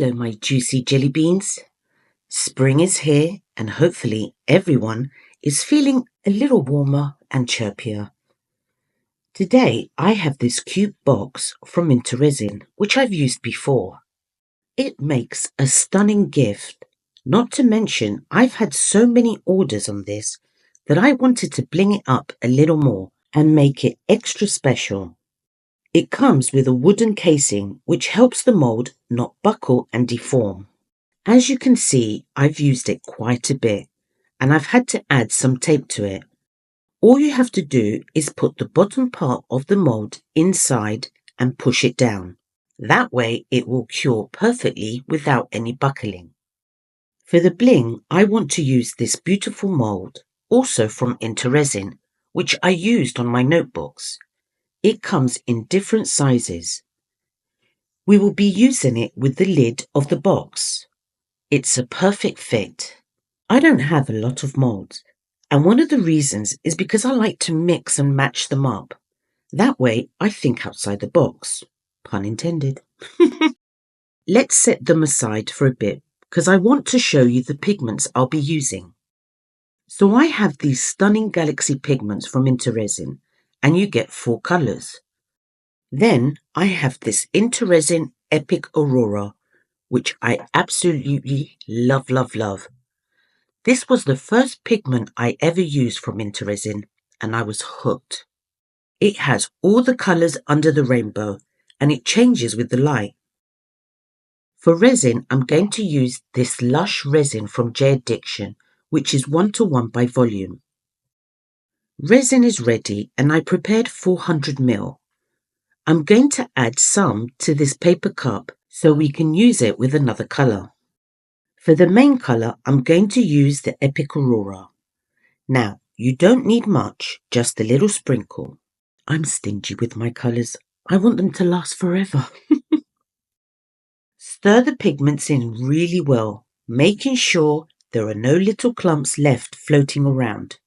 Hello my juicy jelly beans. Spring is here and hopefully everyone is feeling a little warmer and chirpier. Today I have this cute box from Resin which I've used before. It makes a stunning gift, not to mention I've had so many orders on this that I wanted to bling it up a little more and make it extra special. It comes with a wooden casing which helps the mould not buckle and deform. As you can see, I've used it quite a bit and I've had to add some tape to it. All you have to do is put the bottom part of the mould inside and push it down. That way it will cure perfectly without any buckling. For the bling, I want to use this beautiful mould, also from Resin, which I used on my notebooks. It comes in different sizes. We will be using it with the lid of the box. It's a perfect fit. I don't have a lot of moulds, and one of the reasons is because I like to mix and match them up. That way I think outside the box. Pun intended. Let's set them aside for a bit because I want to show you the pigments I'll be using. So I have these stunning Galaxy pigments from Resin, and you get 4 colours. Then I have this Resin Epic Aurora, which I absolutely love. This was the first pigment I ever used from Resin, and I was hooked. It has all the colours under the rainbow, and it changes with the light. For resin, I'm going to use this Lush resin from J Addiction, which is 1:1 by volume. Resin is ready, and I prepared 400 ml. I'm going to add some to this paper cup so we can use it with another colour. For the main colour, I'm going to use the Epic Aurora. Now, you don't need much, just a little sprinkle. I'm stingy with my colours. I want them to last forever. Stir the pigments in really well, making sure there are no little clumps left floating around.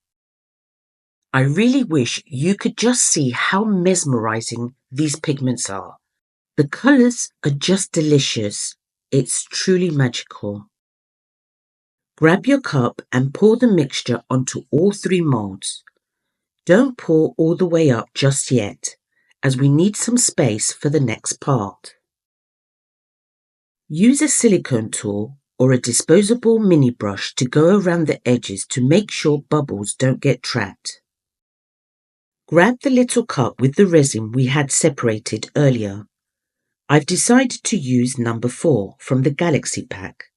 I really wish you could just see how mesmerising these pigments are. The colours are just delicious. It's truly magical. Grab your cup and pour the mixture onto all 3 moulds. Don't pour all the way up just yet, as we need some space for the next part. Use a silicone tool or a disposable mini brush to go around the edges to make sure bubbles don't get trapped. Grab the little cup with the resin we had separated earlier. I've decided to use number 4 from the Galaxy pack,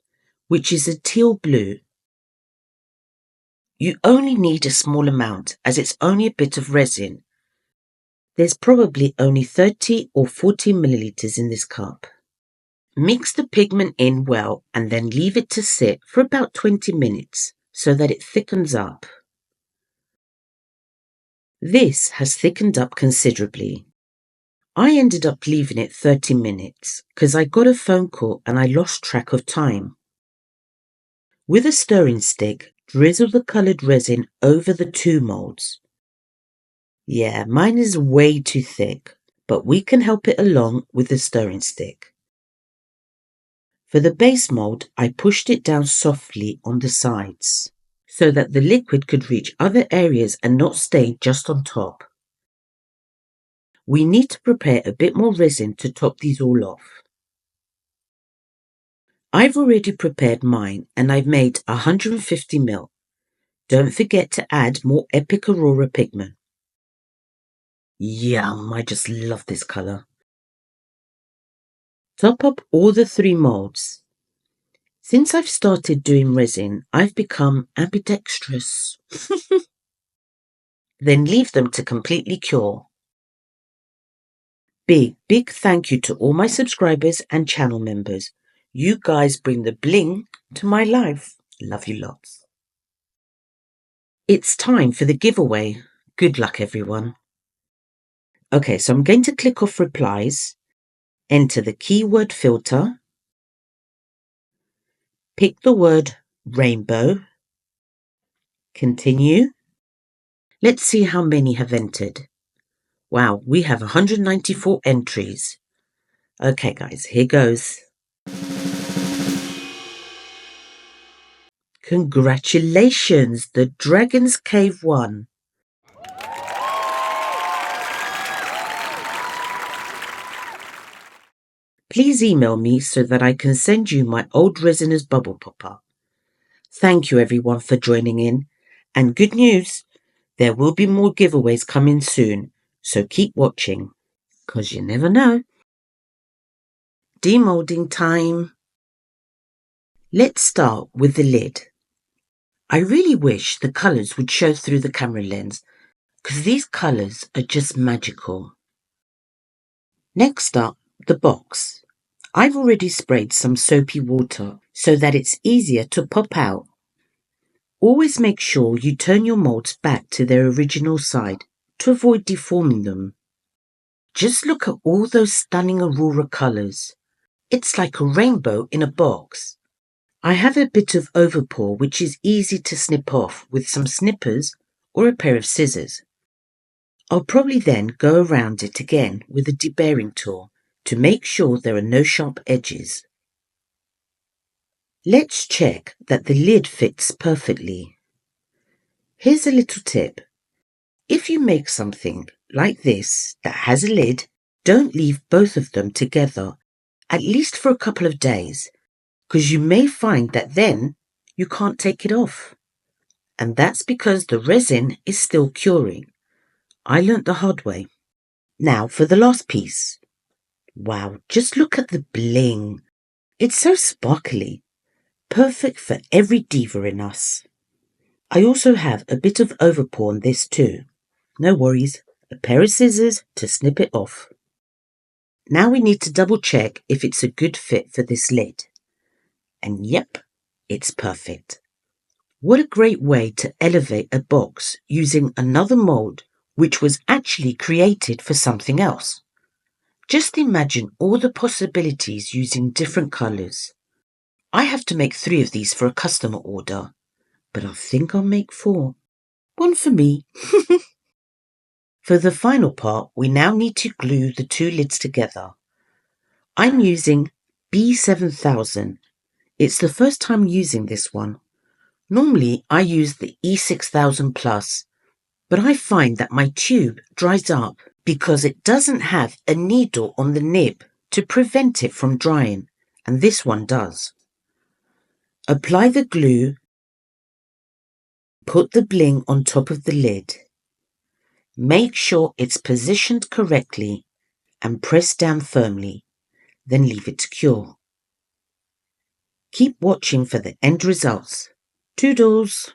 which is a teal blue. You only need a small amount as it's only a bit of resin. There's probably only 30 or 40 milliliters in this cup. Mix the pigment in well and then leave it to sit for about 20 minutes so that it thickens up. This has thickened up considerably. I ended up leaving it 30 minutes because I got a phone call and I lost track of time. With a stirring stick, drizzle the coloured resin over the 2 moulds. Yeah, mine is way too thick, but we can help it along with the stirring stick. For the base mould, I pushed it down softly on the sides so that the liquid could reach other areas and not stay just on top. We need to prepare a bit more resin to top these all off. I've already prepared mine and I've made 150 ml. Don't forget to add more Epic Aurora pigment. Yum, I just love this colour. Top up all the 3 moulds. Since I've started doing resin, I've become ambidextrous. Then leave them to completely cure. Big thank you to all my subscribers and channel members. You guys bring the bling to my life. Love you lots. It's time for the giveaway. Good luck, everyone. Okay, so I'm going to click off replies, enter the keyword filter, pick the word rainbow, continue. Let's see how many have entered. Wow, we have 194 entries. Okay guys, here goes. Congratulations, the Dragon's Cave won. Please email me so that I can send you my old Resiners bubble popper. Thank you everyone for joining in, and good news, there will be more giveaways coming soon, so keep watching, 'cause you never know. Demolding time. Let's start with the lid. I really wish the colours would show through the camera lens, 'cause these colours are just magical. Next up, the box. I've already sprayed some soapy water so that it's easier to pop out. Always make sure you turn your moulds back to their original side to avoid deforming them. Just look at all those stunning Aurora colours. It's like a rainbow in a box. I have a bit of overpour which is easy to snip off with some snippers or a pair of scissors. I'll probably then go around it again with a deburring tool to make sure there are no sharp edges. Let's check that the lid fits perfectly. Here's a little tip. If you make something like this that has a lid, don't leave both of them together, at least for a couple of days, because you may find that then you can't take it off. And that's because the resin is still curing. I learnt the hard way. Now for the last piece. Wow, just look at the bling. It's so sparkly. Perfect for every diva in us. I also have a bit of overpour on this too. No worries, a pair of scissors to snip it off. Now we need to double check if it's a good fit for this lid. And yep, it's perfect. What a great way to elevate a box using another mould which was actually created for something else. Just imagine all the possibilities using different colours. I have to make 3 of these for a customer order, but I think I'll make 4. 1 for me. For the final part, we now need to glue the 2 lids together. I'm using B7000. It's the first time using this one. Normally I use the E6000 Plus, but I find that my tube dries up because it doesn't have a needle on the nib to prevent it from drying, and this one does. Apply the glue, put the bling on top of the lid. Make sure it's positioned correctly and press down firmly, then leave it to cure. Keep watching for the end results. Toodles!